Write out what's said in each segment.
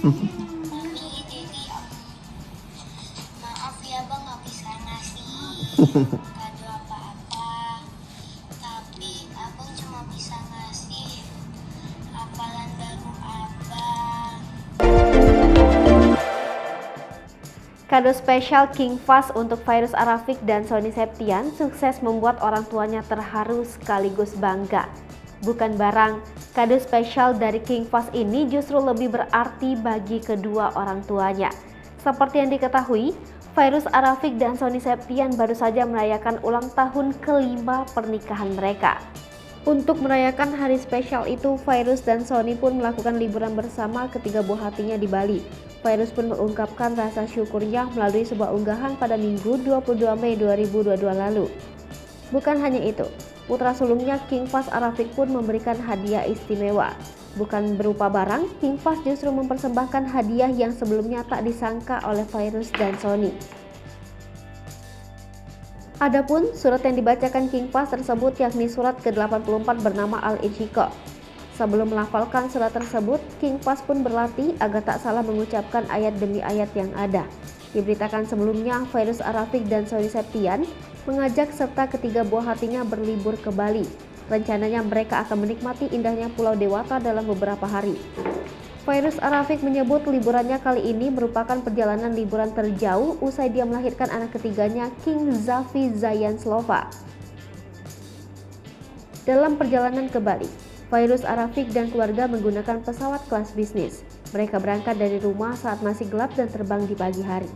Mami, Dedi, maaf ya bang nggak bisa ngasih kado apa-apa. Tapi abang cuma bisa ngasih hafalan baru abang. Kado spesial King Fahd untuk Fairuz Arafik dan Sony Septian sukses membuat orang tuanya terharu sekaligus bangga. Bukan barang, kado spesial dari King Fahd ini justru lebih berarti bagi kedua orang tuanya. Seperti yang diketahui, Fairuz Arafik dan Sony Septian baru saja merayakan ulang tahun kelima pernikahan mereka. Untuk merayakan hari spesial itu, Fairuz dan Sony pun melakukan liburan bersama ketiga buah hatinya di Bali. Fairuz pun mengungkapkan rasa syukurnya melalui sebuah unggahan pada Minggu 22 Mei 2022 lalu. Bukan hanya itu, putra sulungnya King Fahd Arafik pun memberikan hadiah istimewa. Bukan berupa barang, King Fahd justru mempersembahkan hadiah yang sebelumnya tak disangka oleh Fairuz dan Sony. Adapun surat yang dibacakan King Fahd tersebut yakni surat ke-84 bernama Al-Insyiqaq. Sebelum melafalkan surat tersebut, King Fahd pun berlatih agar tak salah mengucapkan ayat demi ayat yang ada. Diberitakan sebelumnya, Fairuz Arafik dan Sony Septian mengajak serta ketiga buah hatinya berlibur ke Bali. Rencananya mereka akan menikmati indahnya Pulau Dewata dalam beberapa hari. Fairuz Arafik menyebut liburannya kali ini merupakan perjalanan liburan terjauh usai dia melahirkan anak ketiganya, King Zafi Zayanslova. Dalam perjalanan ke Bali, Fairuz Arafik dan keluarga menggunakan pesawat kelas bisnis. Mereka berangkat dari rumah saat masih gelap dan terbang di pagi hari.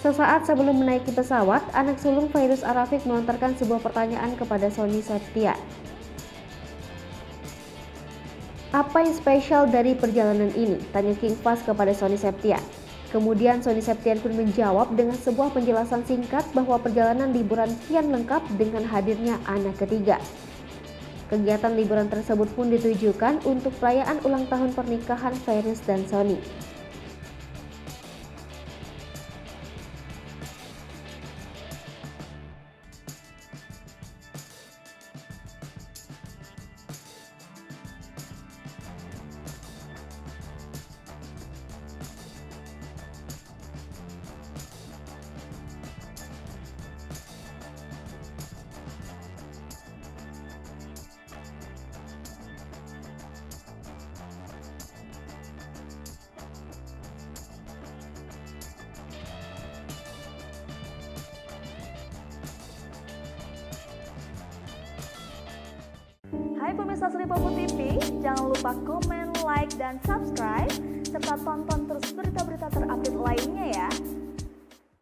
Sesaat sebelum menaiki pesawat, anak sulung Fairuz Arafik melontarkan sebuah pertanyaan kepada Sony Septian. Apa yang spesial dari perjalanan ini? Tanya King Fahd kepada Sony Septian. Kemudian Sony Septian pun menjawab dengan sebuah penjelasan singkat bahwa perjalanan liburan kian lengkap dengan hadirnya anak ketiga. Kegiatan liburan tersebut pun ditujukan untuk perayaan ulang tahun pernikahan Fairuz dan Sony. Hai pemirsa Sri Popo TV, jangan lupa komen, like, dan subscribe, serta tonton